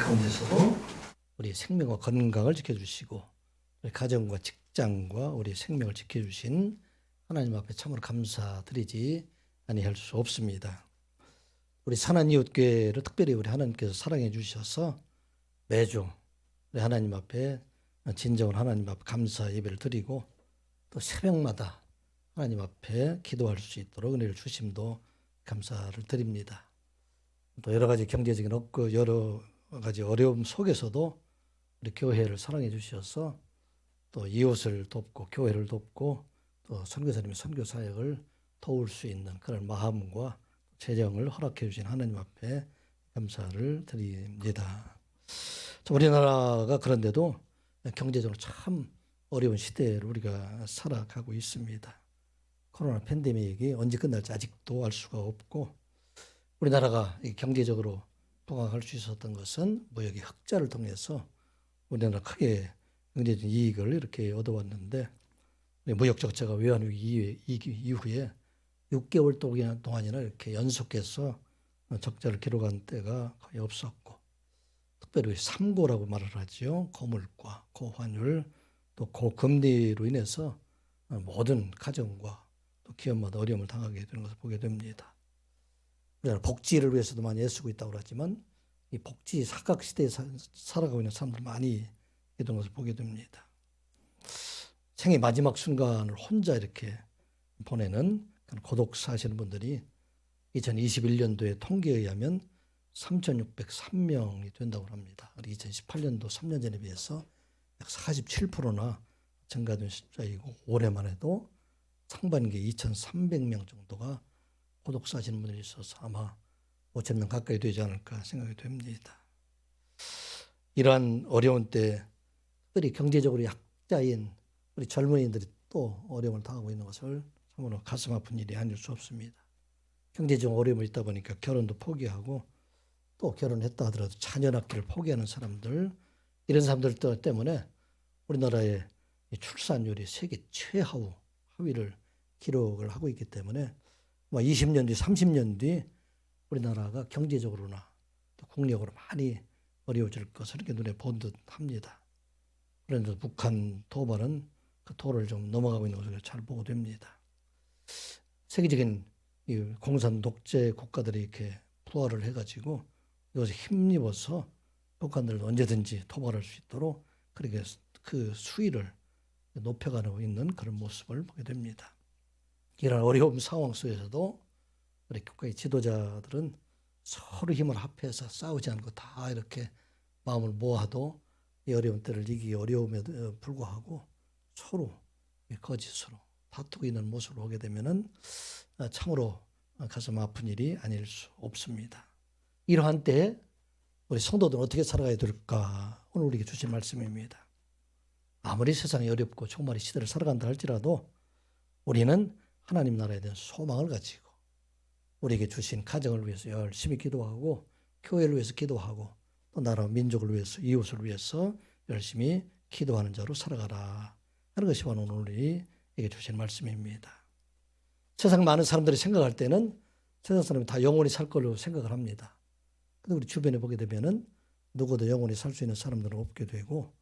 가운데서도 우리 생명과 건강을 지켜주시고 우리 가정과 직장과 우리 생명을 지켜주신 하나님 앞에 참으로 감사드리지 아니할 수 없습니다. 우리 산안이웃교회를 특별히 우리 하나님께서 사랑해 주셔서 매주 우리 하나님 앞에 진정한 하나님 앞에 감사 예배를 드리고 또 새벽마다 하나님 앞에 기도할 수 있도록 은혜를 주심도 감사를 드립니다. 또 여러 가지 경제적인 없고 여러 가지 어려움 속에서도 우리 교회를 사랑해 주셔서 또 이웃을 돕고 교회를 돕고 또 선교사님의 선교 사역을 도울 수 있는 그런 마음과 재정을 허락해 주신 하나님 앞에 감사를 드립니다. 우리나라가 그런데도 경제적으로 참 어려운 시대를 우리가 살아가고 있습니다. 코로나 팬데믹이 언제 끝날지 아직도 알 수가 없고 우리나라가 경제적으로 부강할 수 있었던 것은 무역의 흑자를 통해서 우리나라 크게 경제적 이익을 이렇게 얻어왔는데 무역 적자가 외환위기 이후에 6개월 동안이나 이렇게 연속해서 적자를 기록한 때가 거의 없었고 특별히 3고라고 말을 하죠. 고물가, 고환율, 또 고금리로 인해서 모든 가정과 또 기업마다 어려움을 당하게 되는 것을 보게 됩니다. 우리나라 복지를 위해서도 많이 애쓰고 있다고 하지만 이 복지 사각시대에 살아가고 있는 사람들 많이 있던 것을 보게 됩니다. 생의 마지막 순간을 혼자 이렇게 보내는 고독 사시는 분들이 2021년도에 통계에 의하면 3,603명이 된다고 합니다. 2018년도 3년 전에 비해서 약 47%나 증가된 숫자이고 올해만 해도 상반기에 2,300명 정도가 고독 사시는 분들이 있어서 아마 5,000명 가까이 되지 않을까 생각이 됩니다. 이러한 어려운 때 특별히 경제적으로 약자인 우리 젊은이들이 또 어려움을 당하고 있는 것을 참으로 가슴 아픈 일이 아닐 수 없습니다. 경제적 어려움이 있다 보니까 결혼도 포기하고 또 결혼했다 하더라도 자녀 낳기를 포기하는 사람들 이런 사람들 때문에 우리나라의 출산율이 세계 최하위 하위를 기록을 하고 있기 때문에 20년 뒤 30년 뒤 우리나라가 경제적으로나 또 국력으로 많이 어려워질 것을 이렇게 눈에 본 듯합니다. 그런데 북한 도발은 그 도를 좀 넘어가고 있는 것을 잘 보고 됩니다. 세계적인 이 공산 독재 국가들이 이렇게 부활을 해가지고 이것에 힘입어서 북한들도 언제든지 도발할 수 있도록 그렇게 그 수위를 높여가고 있는 그런 모습을 보게 됩니다. 이런 어려운 상황 속에서도 우리 국가의 지도자들은 서로 힘을 합해서 싸우지 않고 다 이렇게 마음을 모아도 이 어려운 때를 이기기 어려움에도 불구하고 서로 거짓으로 다투고 있는 모습을 보게 되면은 참으로 가슴 아픈 일이 아닐 수 없습니다. 이러한 때 우리 성도들은 어떻게 살아가야 될까? 오늘 우리에게 주신 말씀입니다. 아무리 세상이 어렵고 종말의 시대를 살아간다 할지라도 우리는 하나님 나라에 대한 소망을 가지고 우리에게 주신 가정을 위해서 열심히 기도하고 교회를 위해서 기도하고 또 나라 민족을 위해서 이웃을 위해서 열심히 기도하는 자로 살아가라 하는 것이 바로 오늘 우리에게 주신 말씀입니다. 세상 많은 사람들이 생각할 때는 세상 사람이 다 영원히 살 걸로 생각을 합니다. 근데 우리 주변에 보게 되면은 누구도 영원히 살 수 있는 사람들은 없게 되고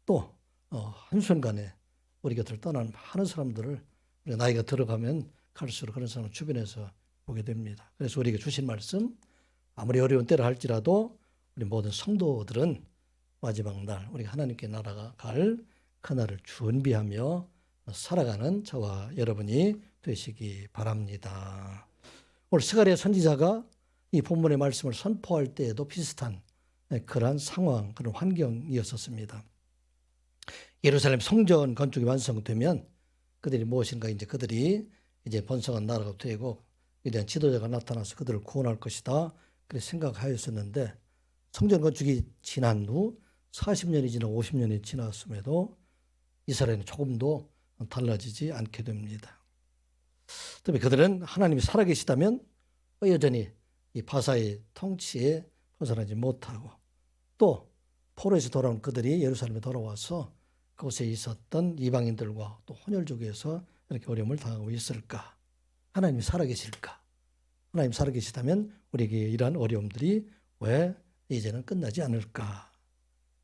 또 한순간에 우리 곁을 떠나는 많은 사람들을 우리가 나이가 들어가면 갈수록 그런 사람을 주변에서 보게 됩니다. 그래서 우리에게 주신 말씀 아무리 어려운 때를 할지라도 우리 모든 성도들은 마지막 날 우리가 하나님께 날아갈 그날을 준비하며 살아가는 저와 여러분이 되시기 바랍니다. 오늘 스가랴 선지자가 이 본문의 말씀을 선포할 때에도 비슷한 그러한 상황, 그런 환경이었었습니다. 예루살렘 성전 건축이 완성되면 그들이 무엇인가 이제 그들이 이제 번성한 나라가 되고 위대한 지도자가 나타나서 그들을 구원할 것이다. 그렇게 생각하였었는데 성전 건축이 지난 후 40년이 지나 50년이 지났음에도 이스라엘은 조금도 달라지지 않게 됩니다. 특히 그들은 하나님이 살아계시다면 여전히 이 바사의 통치에 벗어나지 못하고 또 포로에서 돌아온 그들이 예루살렘에 돌아와서 그곳에 있었던 이방인들과 또 혼혈족에서 이렇게 어려움을 당하고 있을까? 하나님이 살아계실까? 하나님 살아계시다면 우리에게 이러한 어려움들이 왜 이제는 끝나지 않을까.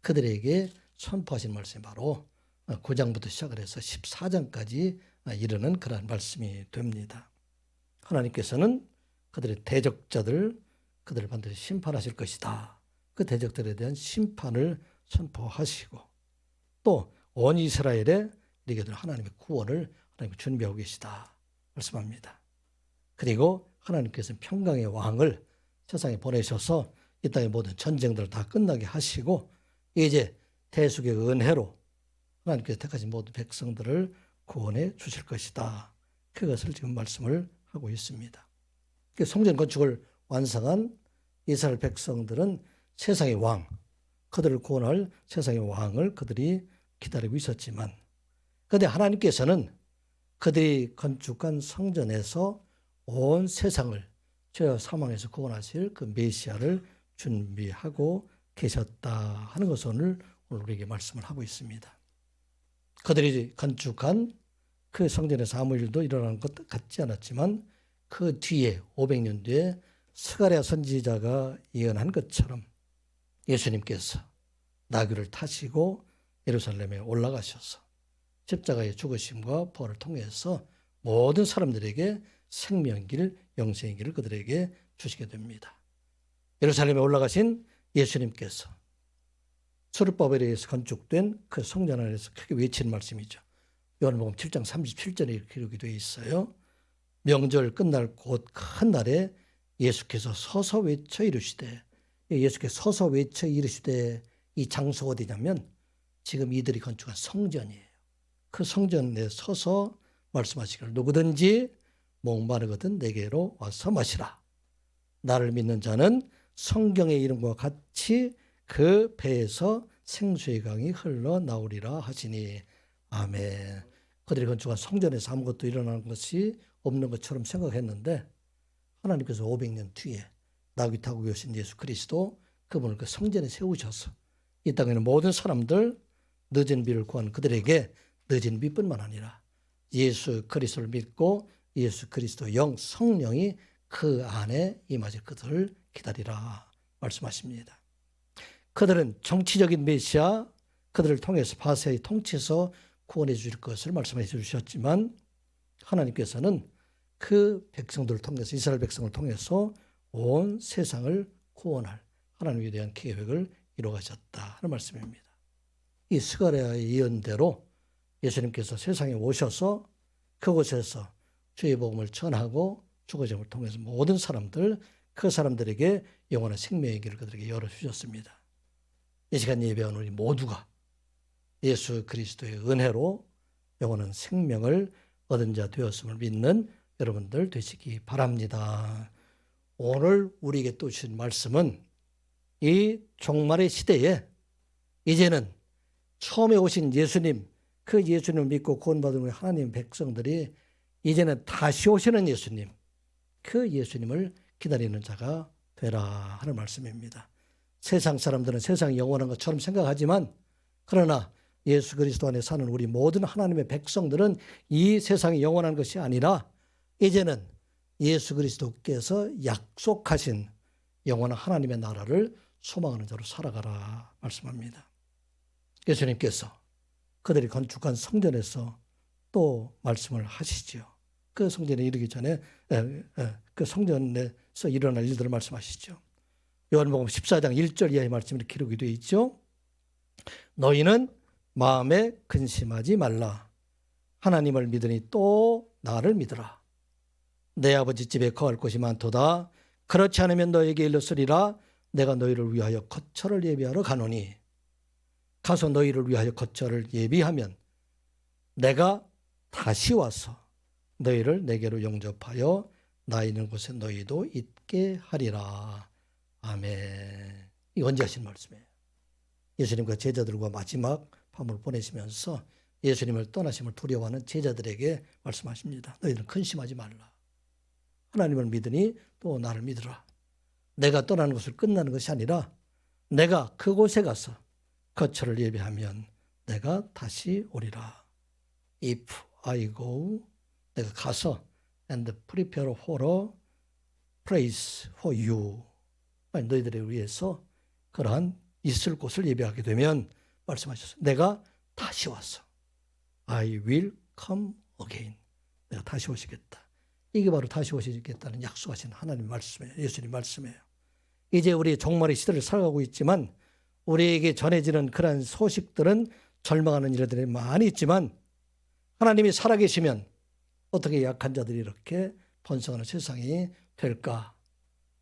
그들에게 선포하신 말씀이 바로 9장부터 시작을 해서 14장까지 이르는 그러한 말씀이 됩니다. 하나님께서는 그들의 대적자들, 그들을 반드시 심판하실 것이다. 그 대적들에 대한 심판을 선포하시고 또 온 이스라엘에 이르기를 하나님의 구원을 하나님 준비하고 계시다 말씀합니다. 그리고 하나님께서는 평강의 왕을 세상에 보내셔서 이 땅의 모든 전쟁들을 다 끝나게 하시고 이제 대속의 은혜로 하나님께서 택하신 모든 백성들을 구원해 주실 것이다. 그것을 지금 말씀을 하고 있습니다. 성전 건축을 완성한 이스라엘 백성들은 세상의 왕, 그들을 구원할 세상의 왕을 그들이 기다리고 있었지만 그런데 하나님께서는 그들이 건축한 성전에서 온 세상을 죄와 사망에서 구원하실 그 메시아를 준비하고 계셨다 하는 것을 오늘 우리에게 말씀을 하고 있습니다. 그들이 건축한 그 성전에서 아무 일도 일어나는 것 같지 않았지만 그 뒤에 500년 뒤에 스가랴 선지자가 예언한 것처럼 예수님께서 나귀를 타시고 예루살렘에 올라가셔서 십자가의 죽으심과 부활을 통해서 모든 사람들에게 생명의 길, 영생의 길을 그들에게 주시게 됩니다. 예루살렘에 올라가신 예수님께서 수르바벨에 의해서 건축된 그 성전 안에서 크게 외치는 말씀이죠. 요한복음 7장 37절에 이렇게 기록이 되어 있어요. 명절 끝날 곧 큰 날에 예수께서 서서 외쳐 이르시되, 예수께서 서서 외쳐 이르시되 이 장소가 어디냐면 지금 이들이 건축한 성전이에요. 그 성전에 서서 말씀하시기를 누구든지 목마르거든 내게로 와서 마시라. 나를 믿는 자는 성경의 이름과 같이 그 배에서 생수의 강이 흘러나오리라 하시니 아멘. 그들이 건축한 성전에서 아무것도 일어나는 것이 없는 것처럼 생각했는데 하나님께서 500년 뒤에 나귀 타고 계신 예수 그리스도 그분을 그 성전에 세우셔서 이 땅에 있는 모든 사람들 늦은 비를 구한 그들에게 늦은 비뿐만 아니라 예수 그리스도를 믿고 예수 그리스도 영 성령이 그 안에 임하실 그들을 기다리라 말씀하십니다. 그들은 정치적인 메시아 그들을 통해서 바세의 통치에서 구원해 주실 것을 말씀해 주셨지만 하나님께서는 그 백성들을 통해서 이스라엘 백성을 통해서 온 세상을 구원할 하나님에 대한 계획을 이루어가셨다 하는 말씀입니다. 이 스가랴의 예언대로 예수님께서 세상에 오셔서 그곳에서 주의 복음을 전하고 죽어짐을 통해서 모든 사람들 그 사람들에게 영원한 생명의 길을 그들에게 열어주셨습니다. 이 시간 예배한 우리 모두가 예수 그리스도의 은혜로 영원한 생명을 얻은 자 되었음을 믿는 여러분들 되시기 바랍니다. 오늘 우리에게 또 주신 말씀은 이 종말의 시대에 이제는 처음에 오신 예수님, 그 예수님을 믿고 구원받은 우리 하나님 백성들이 이제는 다시 오시는 예수님, 그 예수님을 기다리는 자가 되라 하는 말씀입니다. 세상 사람들은 세상이 영원한 것처럼 생각하지만 그러나 예수 그리스도 안에 사는 우리 모든 하나님의 백성들은 이 세상이 영원한 것이 아니라 이제는 예수 그리스도께서 약속하신 영원한 하나님의 나라를 소망하는 자로 살아가라 말씀합니다. 예수님께서 그들이 건축한 성전에서 또 말씀을 하시죠. 그 성전에 이르기 전에 그 성전에서 일어날 일들을 말씀하시죠. 요한복음 14장 1절 이하의 말씀이 기록이 되어 있죠. 너희는 마음에 근심하지 말라. 하나님을 믿으니 또 나를 믿으라. 내 아버지 집에 거할 곳이 많도다. 그렇지 않으면 너에게 일렀으리라. 내가 너희를 위하여 거처를 예비하러 가노니 가서 너희를 위하여 거처를 예비하면 내가 다시 와서 너희를 내게로 영접하여 나 있는 곳에 너희도 있게 하리라. 아멘. 이 언제 하신 말씀이에요? 예수님과 제자들과 마지막 밤을 보내시면서 예수님을 떠나심을 두려워하는 제자들에게 말씀하십니다. 너희들은 근심하지 말라. 하나님을 믿으니 또 나를 믿으라. 내가 떠나는 것을 끝나는 것이 아니라 내가 그곳에 가서 거처를 예비하면 내가 다시 오리라. If I go, 내가 가서 and prepare for a place for you. 너희들을 위해서 그러한 있을 곳을 예배하게 되면 말씀하셨어요. 내가 다시 와서 I will come again. 내가 다시 오시겠다. 이게 바로 다시 오시겠다는 약속하신 하나님 말씀이에요. 예수님 말씀이에요. 이제 우리 종말의 시대를 살아가고 있지만 우리에게 전해지는 그런 소식들은 절망하는 일들이 많이 있지만 하나님이 살아계시면 어떻게 약한 자들이 이렇게 번성하는 세상이 될까?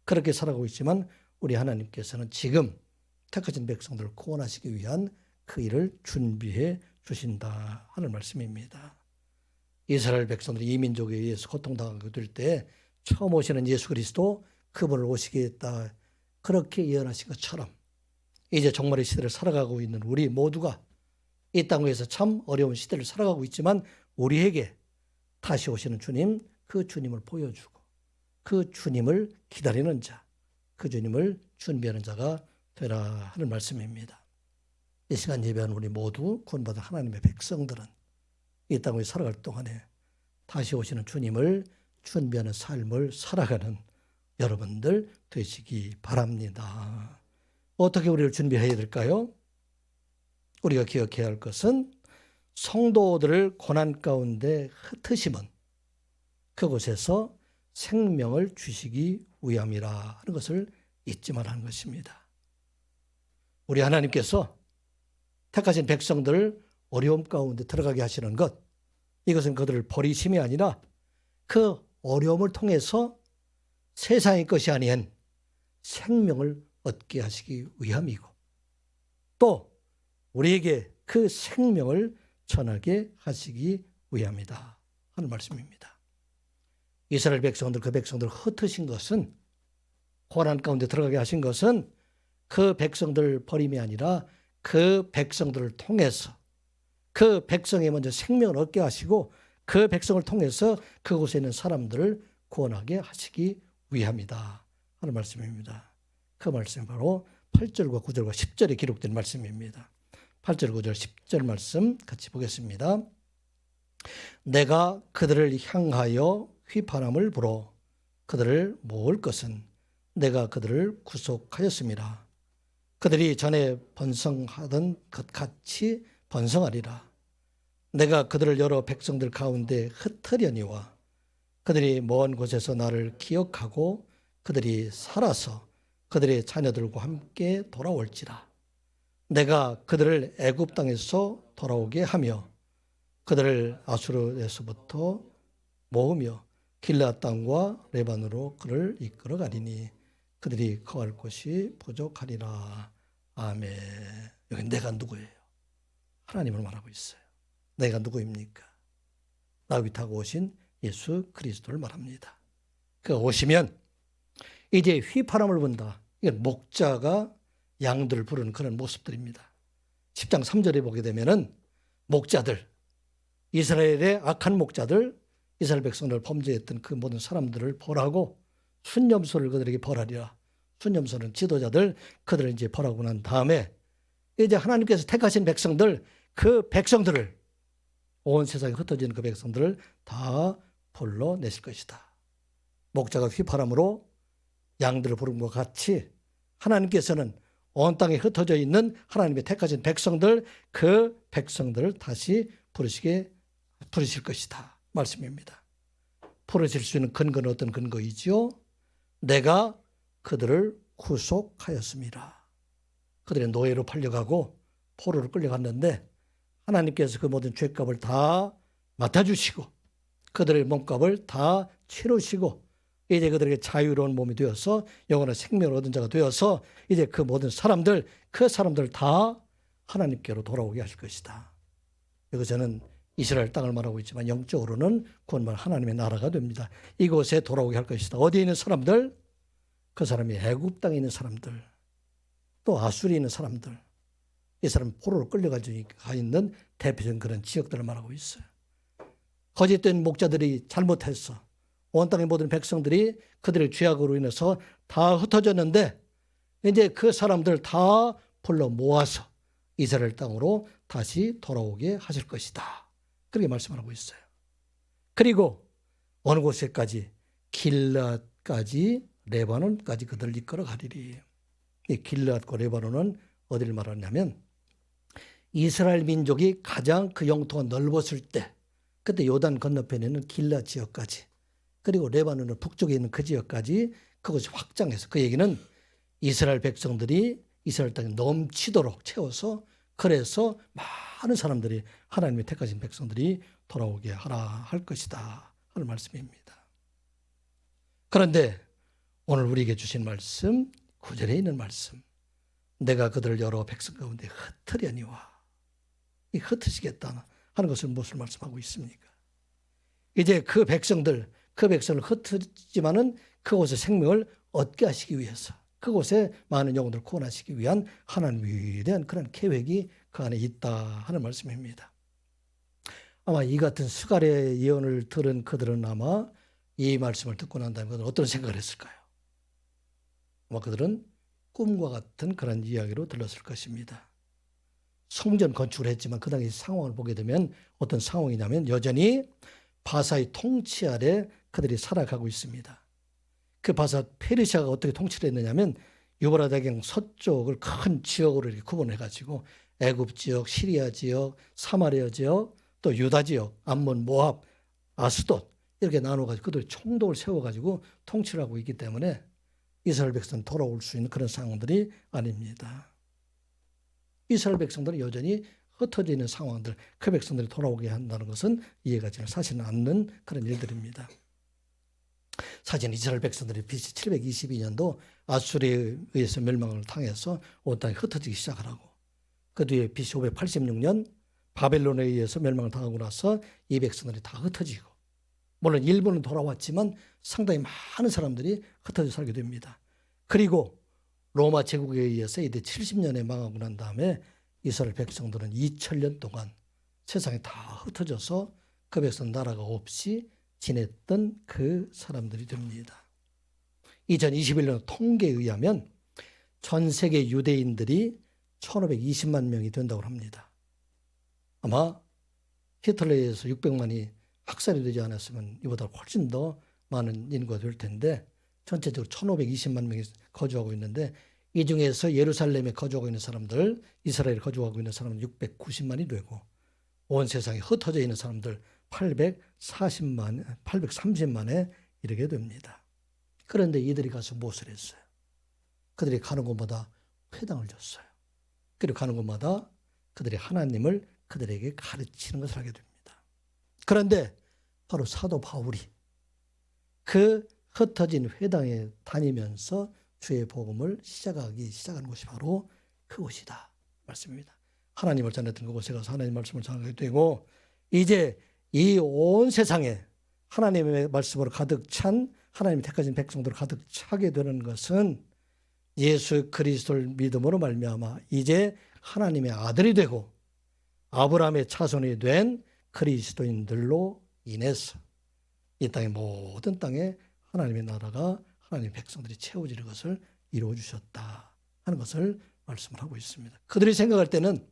그렇게 살아가고 있지만 우리 하나님께서는 지금 택하신 백성들을 구원하시기 위한 그 일을 준비해 주신다 하는 말씀입니다. 이스라엘 백성들이 이민족에 의해서 고통당하게 될 때 처음 오시는 예수 그리스도 그분을 오시겠다 그렇게 예언하신 것처럼 이제 종말의 시대를 살아가고 있는 우리 모두가 이 땅에서 참 어려운 시대를 살아가고 있지만 우리에게 다시 오시는 주님, 그 주님을 보여주고 그 주님을 기다리는 자, 그 주님을 준비하는 자가 되라 하는 말씀입니다. 이 시간 예배하는 우리 모두 구원받은 하나님의 백성들은 이 땅에 살아갈 동안에 다시 오시는 주님을 준비하는 삶을 살아가는 여러분들 되시기 바랍니다. 어떻게 우리를 준비해야 될까요? 우리가 기억해야 할 것은 성도들을 고난 가운데 흩으심은 그곳에서 생명을 주시기 위함이라 하는 것을 잊지 말라는 것입니다. 우리 하나님께서 택하신 백성들을 어려움 가운데 들어가게 하시는 것, 이것은 그들을 버리심이 아니라 그 어려움을 통해서 세상의 것이 아닌 생명을 얻게 하시기 위함이고 또 우리에게 그 생명을 전하게 하시기 위함이다 하는 말씀입니다. 이스라엘 백성들, 그 백성들을 흩으신 것은 고난 가운데 들어가게 하신 것은 그 백성들 버림이 아니라 그 백성들을 통해서 그 백성에 먼저 생명을 얻게 하시고 그 백성을 통해서 그곳에 있는 사람들을 구원하게 하시기 위함이다 하는 말씀입니다. 그 말씀이 바로 8절과 9절과 10절에 기록된 말씀입니다. 8절, 9절, 10절 말씀 같이 보겠습니다. 내가 그들을 향하여 휘파람을 불어 그들을 모을 것은 내가 그들을 구속하였음이라. 그들이 전에 번성하던 것 같이 번성하리라. 내가 그들을 여러 백성들 가운데 흩으려니와 그들이 먼 곳에서 나를 기억하고 그들이 살아서 그들의 자녀들과 함께 돌아올지라. 내가 그들을 애굽 땅에서 돌아오게 하며 그들을 아수르에서부터 모으며 길앗 땅과 레반으로 그를 이끌어 가리니 그들이 거할 곳이 부족하리라. 아멘. 여기 내가 누구예요? 하나님을 말하고 있어요. 내가 누구입니까? 나귀 타고 오신 예수 그리스도를 말합니다. 그 오시면 이제 휘파람을 분다. 이건 목자가 양들을 부르는 그런 모습들입니다. 10장 3절에 보게 되면은 목자들, 이스라엘의 악한 목자들, 이스라엘 백성을 범죄했던 그 모든 사람들을 벌하고 순념소를 그들에게 벌하리라. 순념소는 지도자들, 그들을 이제 벌하고 난 다음에 이제 하나님께서 택하신 백성들, 그 백성들을 온 세상에 흩어지는 그 백성들을 다 불러내실 것이다. 목자가 휘파람으로 양들을 부른 것 같이 하나님께서는 온 땅에 흩어져 있는 하나님의 택하신 백성들, 그 백성들을 다시 부르실 것이다 말씀입니다. 부르실 수 있는 근거는 어떤 근거이지요? 내가 그들을 구속하였습니다. 그들의 노예로 팔려가고 포로로 끌려갔는데 하나님께서 그 모든 죄값을 다 맡아주시고 그들의 몸값을 다 치르시고 이제 그들에게 자유로운 몸이 되어서 영원한 생명을 얻은 자가 되어서 이제 그 모든 사람들, 그 사람들 다 하나님께로 돌아오게 하실 것이다. 이것은 이스라엘 땅을 말하고 있지만 영적으로는 구원받은 하나님의 나라가 됩니다. 이곳에 돌아오게 할 것이다. 어디에 있는 사람들? 그 사람이 애굽 땅에 있는 사람들, 또 아수리에 있는 사람들, 이 사람 포로로 끌려가 있는 대표적인 그런 지역들을 말하고 있어요. 거짓된 목자들이 잘못해서 온 땅의 모든 백성들이 그들의 죄악으로 인해서 다 흩어졌는데 이제 그 사람들 다 불러 모아서 이스라엘 땅으로 다시 돌아오게 하실 것이다. 그렇게 말씀하고 있어요. 그리고 어느 곳에까지 길앗까지 레바논까지 그들을 이끌어 가리리. 이 길르앗과 레바논은 어디를 말하냐면 이스라엘 민족이 가장 그 영토가 넓었을 때, 그때 요단 건너편에는 길르앗 지역까지, 그리고 레바논의 북쪽에 있는 그 지역까지 그것이 확장해서, 그 얘기는 이스라엘 백성들이 이스라엘 땅에 넘치도록 채워서, 그래서 많은 사람들이, 하나님의 택하신 백성들이 돌아오게 하라 할 것이다 하는 말씀입니다. 그런데 오늘 우리에게 주신 말씀, 9절에 있는 말씀, 내가 그들을 여러 백성 가운데 흩으려니와, 이 흩으시겠다 하는 것을 무엇을 말씀하고 있습니까? 이제 그 백성을 흩으지만은 그곳에 생명을 얻게 하시기 위해서, 그곳에 많은 영혼들을 구원하시기 위한 하나님의 위대한 그런 계획이 그 안에 있다 하는 말씀입니다. 아마 이 같은 수갈의 예언을 들은 그들은 아마 이 말씀을 듣고 난 다음에 어떤 생각을 했을까요? 아마 그들은 꿈과 같은 그런 이야기로 들렸을 것입니다. 성전 건축을 했지만 그 당시 상황을 보게 되면 어떤 상황이냐면 여전히 바사의 통치 아래 그들이 살아가고 있습니다. 그 바사 페르시아가 어떻게 통치를 했느냐면 유브라데 대경 서쪽을 큰 지역으로 이렇게 구분해가지고 애굽 지역, 시리아 지역, 사마리아 지역, 또 유다 지역, 암몬, 모압, 아스돗 이렇게 나눠가지고 그들이 총독을 세워가지고 통치를 하고 있기 때문에 이스라엘 백성 돌아올 수 있는 그런 상황들이 아닙니다. 이스라엘 백성들은 여전히 흩어져 있는 상황들, 그 백성들이 돌아오게 한다는 것은 이해가 잘 사실은 않는 그런 일들입니다. 사실 이스라엘 백성들이 BC 722년도 아수르에 의해서 멸망을 당해서 온 땅이 흩어지기 시작하고, 그 뒤에 BC 586년 바벨론에 의해서 멸망을 당하고 나서 이 백성들이 다 흩어지고, 물론 일부는 돌아왔지만 상당히 많은 사람들이 흩어져 살게 됩니다. 그리고 로마 제국에 의해서 이제 70년에 망하고 난 다음에 이스라엘 백성들은 2000년 동안 세상에 다 흩어져서 그 백성 나라가 없이 지냈던 그 사람들이 됩니다. 2021년 통계에 의하면 전 세계 유대인들이 1520만 명이 된다고 합니다. 아마 히틀러에 의해서 600만이 학살이 되지 않았으면 이보다 훨씬 더 많은 인구가 될 텐데 전체적으로 1520만 명이 거주하고 있는데 이 중에서 예루살렘에 거주하고 있는 사람들, 이스라엘에 거주하고 있는 사람은 690만이 되고 온 세상에 흩어져 있는 사람들 830만에 이르게 됩니다. 그런데 이들이 가서 무엇을 했어요? 그들이 가는 곳마다 회당을 줬어요. 그리고 가는 곳마다 그들이 하나님을 그들에게 가르치는 것을 하게 됩니다. 그런데 바로 사도 바울이 그 흩어진 회당에 다니면서 주의 복음을 시작하는 곳이 바로 그곳이다 말씀입니다. 하나님을 전했던 그곳에 가서 하나님의 말씀을 전하게 되고, 이제 이 온 세상에 하나님의 말씀으로 가득 찬, 하나님이 택하신 백성들로 가득 차게 되는 것은 예수 그리스도를 믿음으로 말미암아 이제 하나님의 아들이 되고 아브라함의 자손이 된 그리스도인들로 인해서 이 땅의 모든 땅에 하나님의 나라가, 하나님의 백성들이 채워지는 것을 이루어주셨다 하는 것을 말씀을 하고 있습니다. 그들이 생각할 때는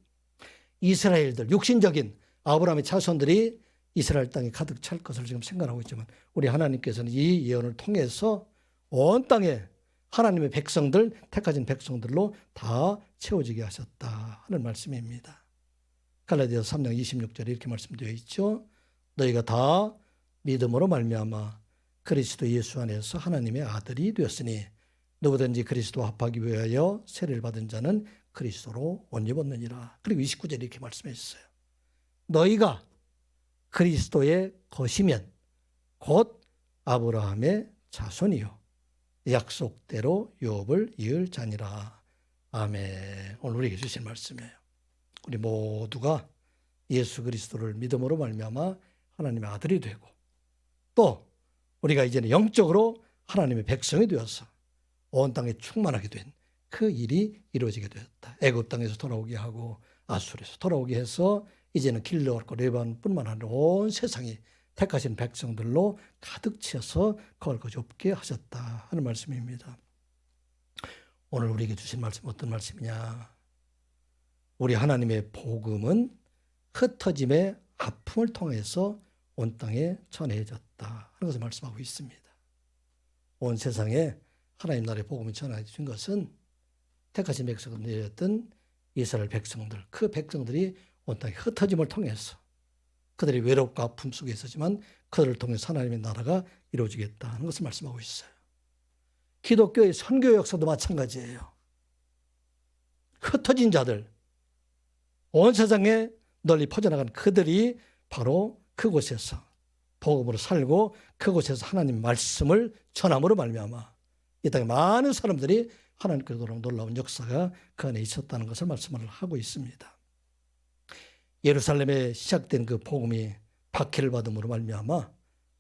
이스라엘들, 육신적인 아브라함의 자손들이 이스라엘 땅에 가득 찰 것을 지금 생각하고 있지만 우리 하나님께서는 이 예언을 통해서 온 땅에 하나님의 백성들, 택하신 백성들로 다 채워지게 하셨다 하는 말씀입니다. 갈라디아서 3장 26절에 이렇게 말씀되어 있죠. 너희가 다 믿음으로 말미암아 그리스도 예수 안에서 하나님의 아들이 되었으니 누구든지 그리스도와 합하기 위하여 세례를 받은 자는 그리스도로 옷 입었느니라. 그리고 29절에 이렇게 말씀하셨어요. 너희가 그리스도의 것이면 곧 아브라함의 자손이요 약속대로 유업을 이을 자니라. 아멘. 오늘 우리에게 주신 말씀이에요. 우리 모두가 예수 그리스도를 믿음으로 말미암아 하나님의 아들이 되고, 또 우리가 이제는 영적으로 하나님의 백성이 되어서 온 땅에 충만하게 된 그 일이 이루어지게 되었다. 애굽 땅에서 돌아오게 하고 아수르에서 돌아오게 해서 이제는 길르앗과 레바논뿐만 아니라 온 세상이 택하신 백성들로 가득 채워서 거할 것이 없게 하셨다 하는 말씀입니다. 오늘 우리에게 주신 말씀 어떤 말씀이냐? 우리 하나님의 복음은 흩어짐의 아픔을 통해서 온 땅에 전해졌다 하는 것을 말씀하고 있습니다. 온 세상에 하나님 나라의 복음이 전해진 것은 택하신 백성들이었던 이스라엘 백성들, 그 백성들이 온 땅에 흩어짐을 통해서 그들이 외롭고 아픔 속에 있었지만 그들을 통해서 하나님의 나라가 이루어지겠다는 것을 말씀하고 있어요. 기독교의 선교 역사도 마찬가지예요. 흩어진 자들, 온 세상에 널리 퍼져나간 그들이 바로 그곳에서 복음으로 살고 그곳에서 하나님 말씀을 전함으로 말미암아 이 땅에 많은 사람들이 하나님께로 돌아온 놀라운 역사가 그 안에 있었다는 것을 말씀을 하고 있습니다. 예루살렘에 시작된 그 복음이 박해를 받음으로 말미암아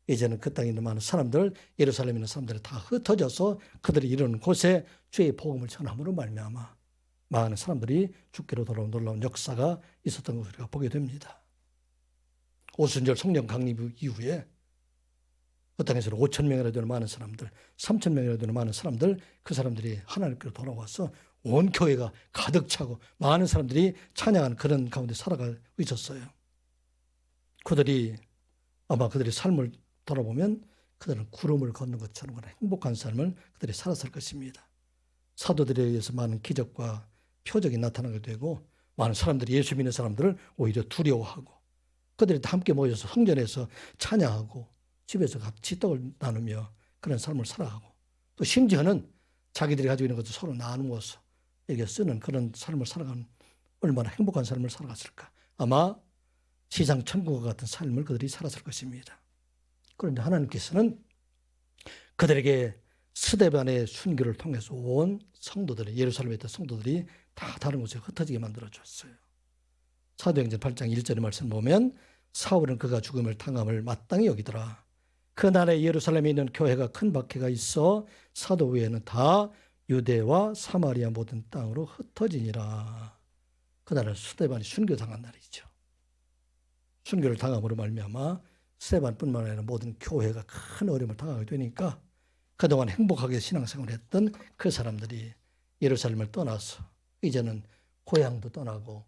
이제는 그 땅에 있는 많은 사람들, 예루살렘에 있는 사람들이 다 흩어져서 그들이 이루는 곳에 주의 복음을 전함으로 말미암아 많은 사람들이 주께로 돌아온 놀라운 역사가 있었던 것을 우리가 보게 됩니다. 오순절 성령 강림 이후에 그 땅에서는 5천 명이나 되는 많은 사람들, 3천 명이나 되는 많은 사람들, 그 사람들이 하나님께로 돌아와서 온 교회가 가득 차고 많은 사람들이 찬양하는 그런 가운데 살아가고 있었어요. 그들이 아마 그들의 삶을 돌아보면 그들은 구름을 걷는 것처럼 행복한 삶을 그들이 살았을 것입니다. 사도들에 의해서 많은 기적과 표적이 나타나게 되고 많은 사람들이 예수 믿는 사람들을 오히려 두려워하고 그들이 다 함께 모여서 성전에서 찬양하고 집에서 같이 떡을 나누며 그런 삶을 살아가고 또 심지어는 자기들이 가지고 있는 것을 서로 나누어서 이렇게 쓰는 그런 삶을 살아가는 얼마나 행복한 삶을 살아갔을까. 아마 시상 천국과 같은 삶을 그들이 살았을 것입니다. 그런데 하나님께서는 그들에게 스데반의 순교를 통해서 온 성도들이 예루살렘에 있던 성도들이 다 다른 곳에 흩어지게 만들어줬어요. 사도행전 8장 1절의 말씀 보면 사울은 그가 죽음을 당함을 마땅히 여기더라. 그날에 예루살렘에 있는 교회가 큰 박해가 있어 사도 외에는 다 유대와 사마리아 모든 땅으로 흩어지니라. 그날은 스데반이 순교당한 날이죠. 순교를 당함으로 말미암아 스데반뿐만 아니라 모든 교회가 큰 어려움을 당하게 되니까 그동안 행복하게 신앙생활을 했던 그 사람들이 예루살렘을 떠나서 이제는 고향도 떠나고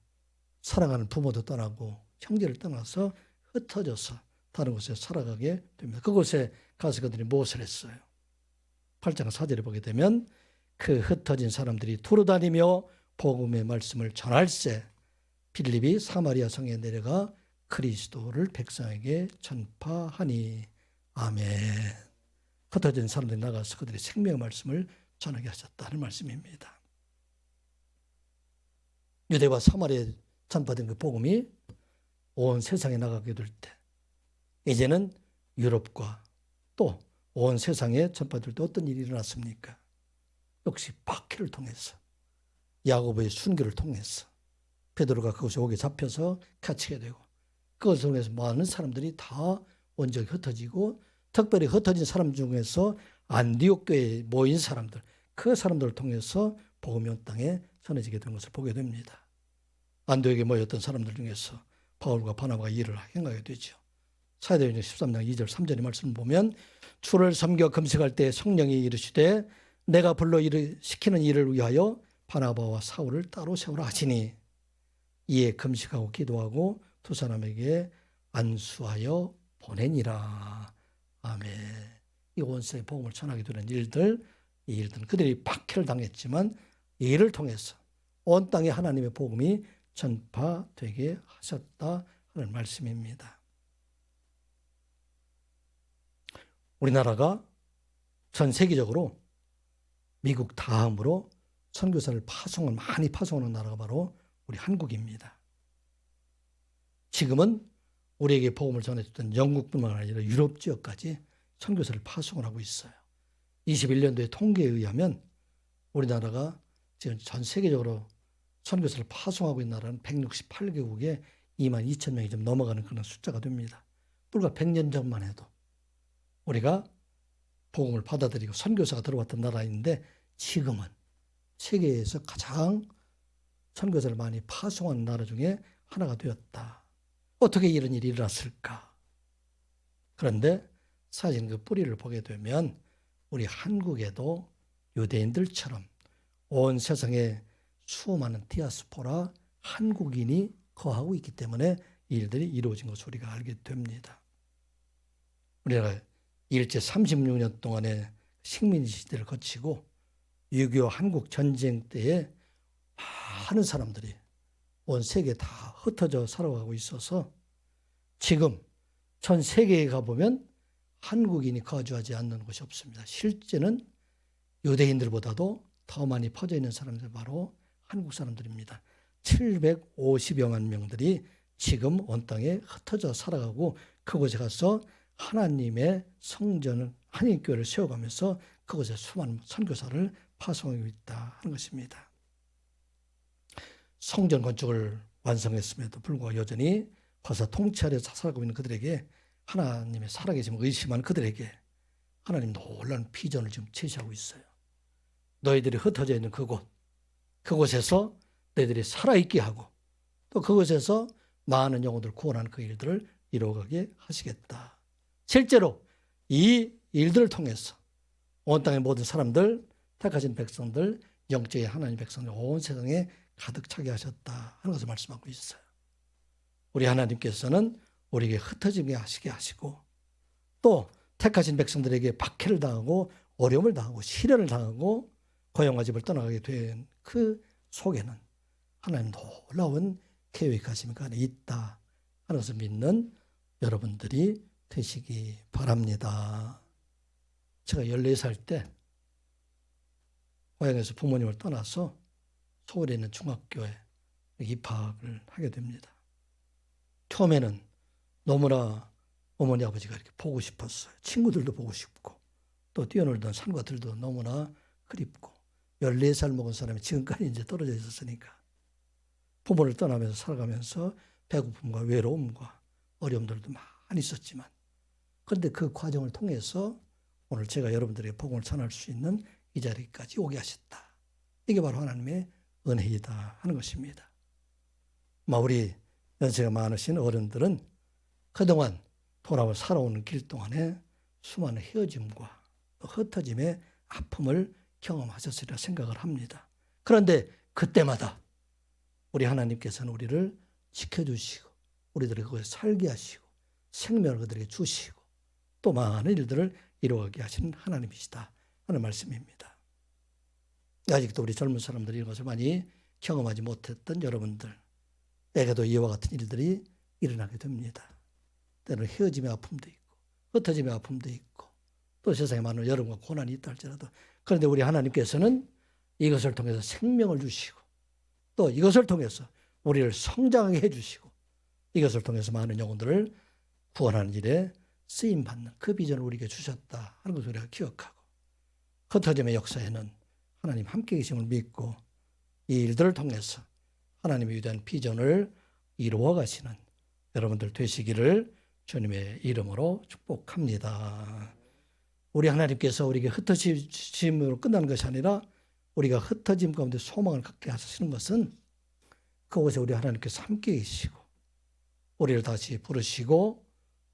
사랑하는 부모도 떠나고 형제를 떠나서 흩어져서 다른 곳에 살아가게 됩니다. 그곳에 가서 그들이 무엇을 했어요? 8장 4절에 보게 되면 그 흩어진 사람들이 두루다니며 복음의 말씀을 전할세 빌립이 사마리아 성에 내려가 그리스도를 백성에게 전파하니. 아멘. 흩어진 사람들이 나가서 그들의 생명의 말씀을 전하게 하셨다는 말씀입니다. 유대와 사마리아에 전파된 그 복음이 온 세상에 나가게 될 때 이제는 유럽과 또 온 세상에 전파될 때 어떤 일이 일어났습니까? 역시 박해를 통해서 야고보의 순교를 통해서 베드로가 그곳에 오게 잡혀서 갇히게 되고 그것을 통해서 많은 사람들이 다 온전히 흩어지고 특별히 흩어진 사람 중에서 안디옥 교회에 모인 사람들 그 사람들을 통해서 복음이 온 땅에 전해지게 된 것을 보게 됩니다. 안디옥에 모였던 사람들 중에서 바울과 바나바가 일을 행하게 되죠. 사도행전 13장 2절 3절의 말씀을 보면 주를 섬겨 금식할 때 성령이 이르시되 내가 불러 시키는 일을 위하여 바나바와 사울을 따로 세우라 하시니 이에 금식하고 기도하고 두 사람에게 안수하여 보내니라. 아멘. 이 온 세상에 복음을 전하게 되는 일들, 이 일들은 그들이 박해를 당했지만 이 일을 통해서 온 땅에 하나님의 복음이 전파되게 하셨다 하는 말씀입니다. 우리나라가 전 세계적으로 미국 다음으로 선교사를 많이 파송하는 나라가 바로 우리 한국입니다. 지금은 우리에게 복음을 전해줬던 영국뿐만 아니라 유럽 지역까지 선교사를 파송을 하고 있어요. 21년도의 통계에 의하면 우리나라가 지금 전 세계적으로 선교사를 파송하고 있는 나라는 168개국에 2만 2천 명이 좀 넘어가는 그런 숫자가 됩니다. 불과 100년 전만 해도 우리가 복음을 받아들이고 선교사가 들어왔던 나라인데 지금은 세계에서 가장 선교사를 많이 파송하는 나라 중에 하나가 되었다. 어떻게 이런 일이 일어났을까? 그런데 사실 그 뿌리를 보게 되면 우리 한국에도 유대인들처럼 온 세상에 수많은 디아스포라 한국인이 거하고 있기 때문에 이 일들이 이루어진 것을 우리가 알게 됩니다. 우리나라 일제 36년 동안의 식민 시대를 거치고 6.25 한국 전쟁 때에 많은 사람들이 온 세계에 다 흩어져 살아가고 있어서 지금 전 세계에 가보면 한국인이 거주하지 않는 곳이 없습니다. 실제는 유대인들보다도 더 많이 퍼져 있는 사람들 바로 한국 사람들입니다. 750여만 명들이 지금 온 땅에 흩어져 살아가고 그곳에 가서 하나님의 성전을 한인교회를 세워가면서 그곳에 수많은 선교사를 파송하고 있다 하는 것입니다. 성전 건축을 완성했음에도 불구하고 여전히 바사 통치 아래 살아가고 있는 그들에게 하나님의 살아계심을 의심하는 그들에게 하나님 놀라운 비전을 지금 제시하고 있어요. 너희들이 흩어져 있는 그곳에서 너희들이 살아있게 하고 또 그곳에서 많은 영혼들을 구원하는 그 일들을 이루어가게 하시겠다. 실제로 이 일들을 통해서 온 땅의 모든 사람들, 택하신 백성들, 영적인 하나님 백성들 온 세상에 가득 차게 하셨다 하는 것을 말씀하고 있어요. 우리 하나님께서는 우리에게 흩어지게 하시게 하시고 또 택하신 백성들에게 박해를 당하고 어려움을 당하고 시련을 당하고 고향과 집을 떠나가게 된 그 속에는 하나님 놀라운 계획하심이 안에 있다 하는 것을 믿는 여러분들이 되시기 바랍니다. 제가 14살 때 고향에서 부모님을 떠나서 서울에 있는 중학교에 입학을 하게 됩니다. 처음에는 너무나 어머니 아버지가 이렇게 보고 싶었어요. 친구들도 보고 싶고 또 뛰어놀던 산과 들도 너무나 그립고 14살 먹은 사람이 지금까지 이제 떨어져 있었으니까 부모를 떠나면서 살아가면서 배고픔과 외로움과 어려움들도 많이 있었지만 그런데 그 과정을 통해서 오늘 제가 여러분들에게 복음을 전할 수 있는 이 자리까지 오게 하셨다. 이게 바로 하나님의 은혜이다 하는 것입니다. 우리 연세가 많으신 어른들은 그동안 돌아와 살아오는 길 동안에 수많은 헤어짐과 흩어짐의 아픔을 경험하셨으리라 생각을 합니다. 그런데 그때마다 우리 하나님께서는 우리를 지켜주시고 우리들이 그것에 살게 하시고 생명을 그들에게 주시고 또 많은 일들을 이루어가게 하시는 하나님이시다 하는 말씀입니다. 아직도 우리 젊은 사람들이 이런 것을 많이 경험하지 못했던 여러분들에게도 이와 같은 일들이 일어나게 됩니다. 때로는 헤어짐의 아픔도 있고 흩어짐의 아픔도 있고 또 세상에 많은 여러분과 고난이 있다 할지라도 그런데 우리 하나님께서는 이것을 통해서 생명을 주시고 또 이것을 통해서 우리를 성장하게 해주시고 이것을 통해서 많은 영혼들을 구원하는 일에 쓰임받는 그 비전을 우리에게 주셨다 하는 것을 우리가 기억하고 흩어짐의 역사에는 하나님 함께 계심을 믿고 이 일들을 통해서 하나님의 위대한 비전을 이루어 가시는 여러분들 되시기를 주님의 이름으로 축복합니다. 우리 하나님께서 우리에게 흩어짐으로 끝나는 것이 아니라 우리가 흩어짐 가운데 소망을 갖게 하시는 것은 그곳에 우리 하나님께서 함께 계시고 우리를 다시 부르시고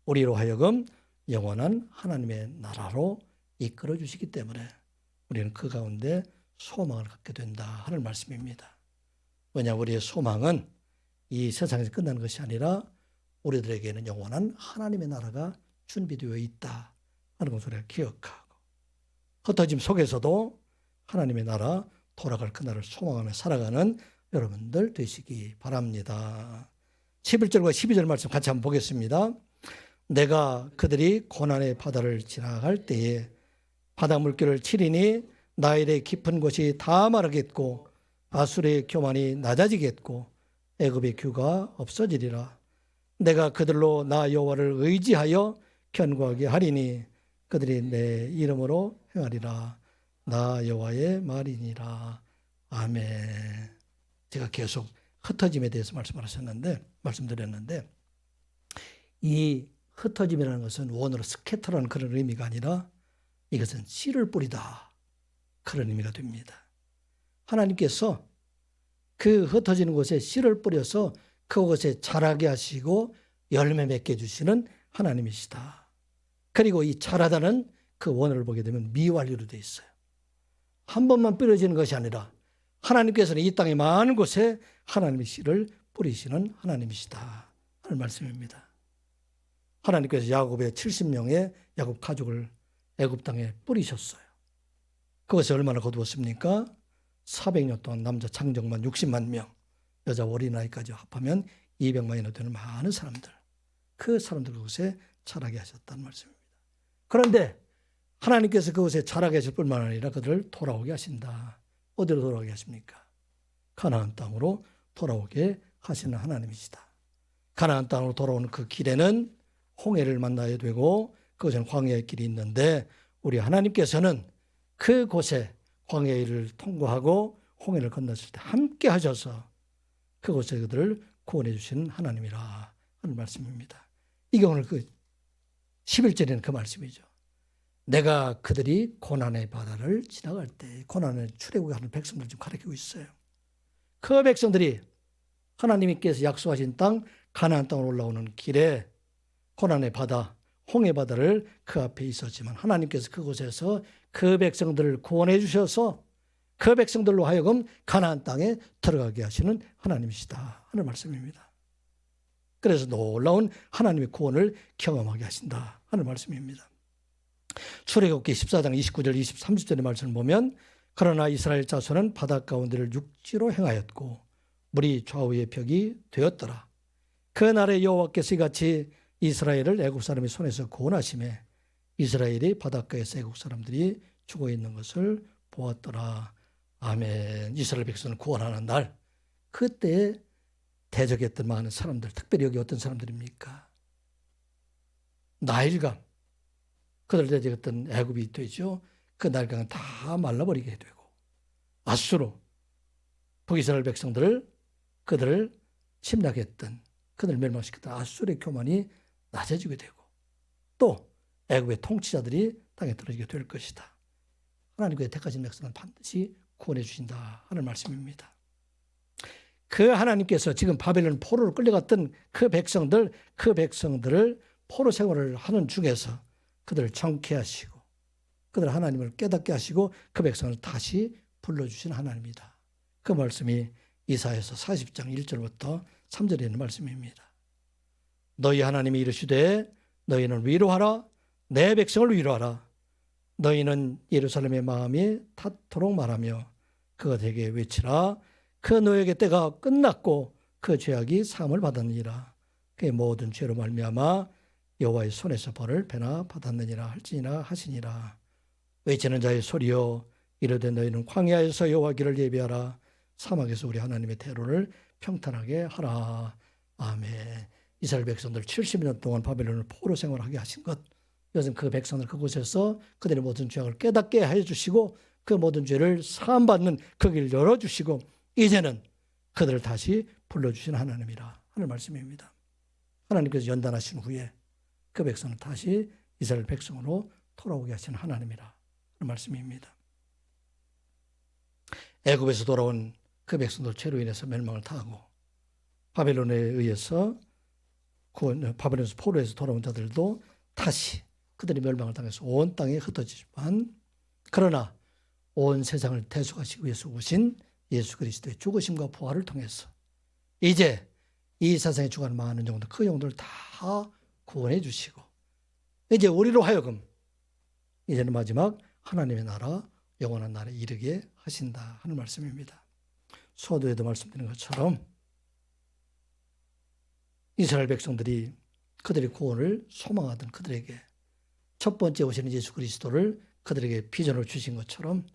우리로 하여금 영원한 하나님의 나라로 이끌어 주시기 때문에 우리는 그 가운데 소망을 갖게 된다 하는 말씀입니다. 왜냐하면 우리의 소망은 이 세상에서 끝나는 것이 아니라 우리들에게는 영원한 하나님의 나라가 준비되어 있다 하는 것을 우리가 기억하고 흩어짐 속에서도 하나님의 나라 돌아갈 그날을 소망하며 살아가는 여러분들 되시기 바랍니다. 11절과 12절 말씀 같이 한번 보겠습니다. 내가 그들이 고난의 바다를 지나갈 때에 바닷물결을 치리니 나일의 깊은 곳이 다 마르겠고 아수르의 교만이 낮아지겠고 애굽의 규가 없어지리라. 내가 그들로 나 여호와를 의지하여 견고하게 하리니 그들이 내 이름으로 행하리라. 나 여호와의 말이니라. 아멘. 제가 계속 흩어짐에 대해서 말씀드렸는데 이 흩어짐이라는 것은 원어로 스캐터라는 그런 의미가 아니라 이것은 씨를 뿌리다 그런 의미가 됩니다. 하나님께서 그 흩어지는 곳에 씨를 뿌려서 그곳에 자라게 하시고 열매 맺게 해주시는 하나님이시다. 그리고 이 자라다는 그 원어를 보게 되면 미완료로 되어 있어요. 한 번만 뿌려지는 것이 아니라 하나님께서는 이 땅의 많은 곳에 하나님의 씨를 뿌리시는 하나님이시다 하는 말씀입니다. 하나님께서 야곱의 70명의 야곱 가족을 애굽 땅에 뿌리셨어요. 그것이 얼마나 거두었습니까? 400년 동안 남자 장정만 60만 명, 여자 어린아이까지 합하면 200만이나 되는 많은 사람들, 그 사람들 그곳에 자라게 하셨다는 말씀입니다. 그런데 하나님께서 그곳에 자라게 하실 뿐만 아니라 그들을 돌아오게 하신다. 어디로 돌아오게 하십니까? 가나안 땅으로 돌아오게 하시는 하나님이시다. 가나안 땅으로 돌아오는 그 길에는 홍해를 만나야 되고 그것은 광야의 길이 있는데 우리 하나님께서는 그곳에 광야를 통과하고 홍해를 건넜을 때 함께 하셔서 그곳에 그들을 구원해 주시는 하나님이라 하는 말씀입니다. 이게 오늘 그 11절에는 그 말씀이죠. 내가 그들이 고난의 바다를 지나갈 때 고난을 출애굽하는 백성들 좀 가르치고 있어요. 그 백성들이 하나님께서 약속하신 땅 가나안 땅으로 올라오는 길에 고난의 바다, 홍해 바다를 그 앞에 있었지만 하나님께서 그곳에서 그 백성들을 구원해 주셔서 그 백성들로 하여금 가나안 땅에 들어가게 하시는 하나님이시다 하는 말씀입니다. 그래서 놀라운 하나님의 구원을 경험하게 하신다 하는 말씀입니다. 출애굽기 14장 29절 30절의 말씀을 보면 그러나 이스라엘 자손은 바다 가운데를 육지로 행하였고 물이 좌우의 벽이 되었더라. 그날에 여호와께서 이같이 이스라엘을 애국 사람의 손에서 구원하심에 이스라엘이 바닷가에서 애국 사람들이 죽어 있는 것을 보았더라. 아멘. 이스라엘 백성을 구원하는 날, 그때에 대적했던 많은 사람들, 특별히 여기 어떤 사람들입니까? 나일강, 그들 대적했던 애굽이 되죠. 그 나일강은 다 말라버리게 되고 아수로 북이스라엘 백성들을 그들을 침략했던, 그들을 멸망시켰던 아수르의 교만이 낮아지게 되고 또 애굽의 통치자들이 땅에 떨어지게 될 것이다. 하나님께서 택하신 백성은 반드시 구원해 주신다 하는 말씀입니다. 그 하나님께서 지금 바벨론 포로로 끌려갔던 그 백성들을 포로 생활을 하는 중에서 그들을 정케하시고 그들 하나님을 깨닫게 하시고 그 백성을 다시 불러주신 하나님이다. 그 말씀이 이사야서 40장 1절부터 3절에 있는 말씀입니다. 너희 하나님이 이르시되 너희는 위로하라. 내 백성을 위로하라. 너희는 예루살렘의 마음이 닿도록 말하며 그것에게 외치라. 그 노예의 때가 끝났고 그 죄악이 사함을 받았느니라. 그의 모든 죄로 말미암아 여호와의 손에서 벌을 배나 받았느니라 할지니라 하시니라. 외치는 자의 소리여 이르되 너희는 광야에서 여호와 길을 예비하라. 사막에서 우리 하나님의 대로를 평탄하게 하라. 아멘. 이스라엘 백성들 70년 동안 바벨론을 포로 생활하게 하신 것, 이것은 그 백성들 그곳에서 그들의 모든 죄악을 깨닫게 해주시고 그 모든 죄를 사함받는 그 길을 열어주시고 이제는 그들을 다시 불러주신 하나님이라 하는 말씀입니다. 하나님께서 연단하신 후에 그 백성은 다시 이스라엘 백성으로 돌아오게 하신 하나님이라 하는 말씀입니다. 애굽에서 돌아온 그 백성들 죄로 인해서 멸망을 당하고 바벨론에 의해서 바벨론에서 포로에서 돌아온 자들도 다시 그들이 멸망을 당해서 온 땅에 흩어지지만 그러나 온 세상을 대속하시기 위해서 오신 예수 그리스도의 죽으심과 부활을 통해서 이제 이 세상에 죽어가는 많은 영혼들, 그 영혼들을 다 구원해 주시고 이제 우리로 하여금 이제는 마지막 하나님의 나라, 영원한 나라에 이르게 하신다 하는 말씀입니다. 서두에도 말씀드린 것처럼 이스라엘 백성들이 그들의 구원을 소망하던 그들에게 첫 번째 오시는 예수 그리스도를 그들에게 비전을 주신 것처럼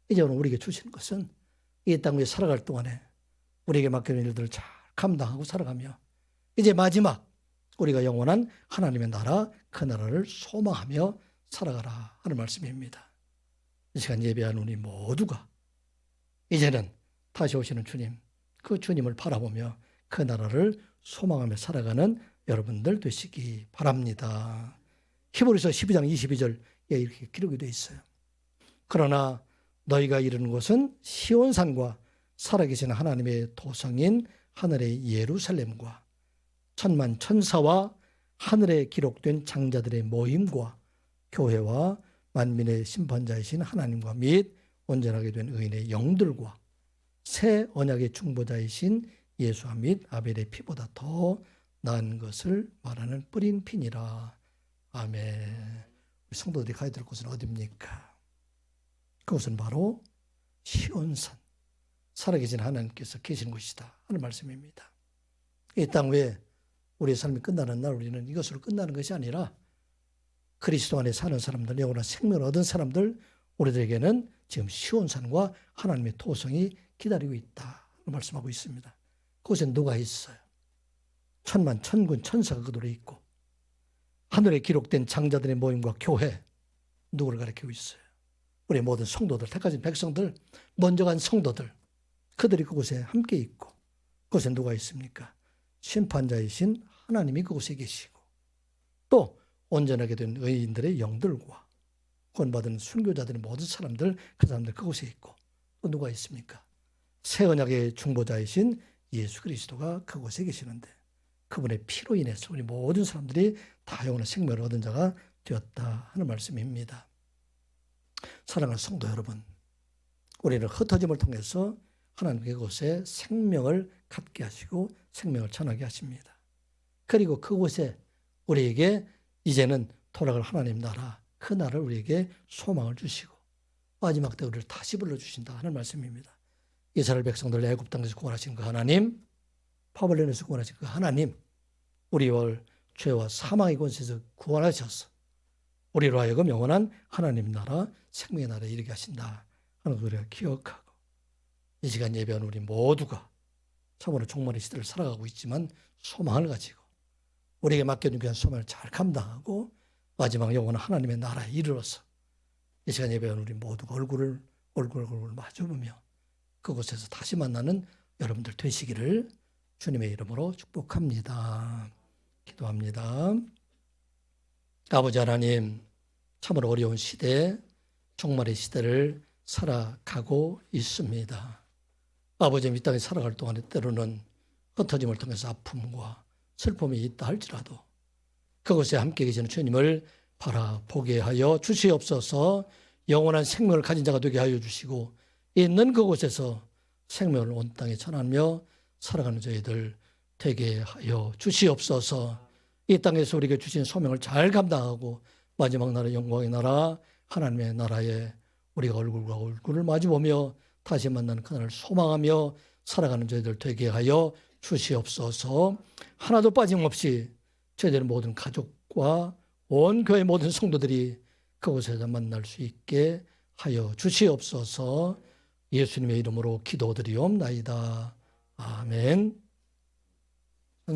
이제 오늘 우리에게 주시는 것은 이 땅 위에 살아갈 동안에 우리에게 맡겨진 일들을 잘 감당하고 살아가며 이제 마지막 우리가 영원한 하나님의 나라, 그 나라를 소망하며 살아가라 하는 말씀입니다. 이 시간 예배하는 우리 모두가 이제는 다시 오시는 주님, 그 주님을 바라보며 그 나라를 소망하며 살아가는 여러분들 되시기 바랍니다. 히브리서 12장 22절에 이렇게 기록이 되어 있어요. 그러나 너희가 이르는 곳은 시온산과 살아계신 하나님의 도성인 하늘의 예루살렘과 천만 천사와 하늘에 기록된 장자들의 모임과 교회와 만민의 심판자이신 하나님과 및 온전하게 된 의인의 영들과 새 언약의 중보자이신 예수와 및 아벨의 피보다 더 나은 것을 말하는 뿌린 피니라. 아멘. 성도들이 가야 될 곳은 어디입니까? 그것은 바로 시온산, 살아계신 하나님께서 계신 곳이다 하는 말씀입니다. 이 땅 외에 우리의 삶이 끝나는 날 우리는 이것으로 끝나는 것이 아니라 그리스도 안에 사는 사람들, 영원한 생명을 얻은 사람들, 우리들에게는 지금 시온산과 하나님의 토성이 기다리고 있다 말씀하고 있습니다. 그곳에 누가 있어요? 천만, 천군, 천사가 그들에 있고 하늘에 기록된 장자들의 모임과 교회, 누구를 가리키고 있어요? 우리 모든 성도들, 택하신 백성들, 먼저 간 성도들, 그들이 그곳에 함께 있고 그곳에 누가 있습니까? 심판자이신 하나님이 그곳에 계시고 또 온전하게 된 의인들의 영들과 구원받은 순교자들의 모든 사람들, 그 사람들 그곳에 있고 또 누가 있습니까? 새 언약의 중보자이신 예수 그리스도가 그곳에 계시는데 그분의 피로 인해서 우리 모든 사람들이 다 영원한 생명을 얻은 자가 되었다 하는 말씀입니다. 사랑하는 성도 여러분, 우리는 흩어짐을 통해서 하나님께 그곳에 생명을 갖게 하시고 생명을 전하게 하십니다. 그리고 그곳에 우리에게 이제는 돌아갈 하나님 나라, 그 나라를 우리에게 소망을 주시고 마지막 때 우리를 다시 불러주신다 하는 말씀입니다. 이스라엘 백성들 애굽 땅에서 구원하신 그 하나님, 바벨론에서 구원하신 그 하나님, 우리를 죄와 사망의 권세에서 구원하셔서 우리로 하여금 영원한 하나님 나라, 생명의 나라에 이르게 하신다 하는 것을 우리가 기억하고 이 시간 예배한 우리 모두가 참으로 종말의 시대를 살아가고 있지만 소망을 가지고 우리에게 맡겨준 귀한 소망을 잘 감당하고 마지막 영원한 하나님의 나라에 이르러서 이 시간 예배한 우리 모두가 얼굴을 마주보며 그곳에서 다시 만나는 여러분들 되시기를 주님의 이름으로 축복합니다. 기도합니다. 아버지 하나님, 참으로 어려운 시대, 종말의 시대를 살아가고 있습니다. 아버지 이 땅에 살아갈 동안에 때로는 흩어짐을 통해서 아픔과 슬픔이 있다 할지라도 그곳에 함께 계시는 주님을 바라보게 하여 주시옵소서. 영원한 생명을 가진 자가 되게 하여 주시고 있는 그곳에서 생명을 온 땅에 전하며 살아가는 저희들 되게 하여 주시옵소서. 이 땅에서 우리에게 주신 소명을 잘 감당하고 마지막 나라 영광의 나라 하나님의 나라에 우리가 얼굴과 얼굴을 마주보며 다시 만나는 그날을 소망하며 살아가는 저희들 되게 하여 주시옵소서. 하나도 빠짐없이 저희들 모든 가족과 온 교회 모든 성도들이 그곳에서 만날 수 있게 하여 주시옵소서. 예수님의 이름으로 기도드리옵나이다. 아멘.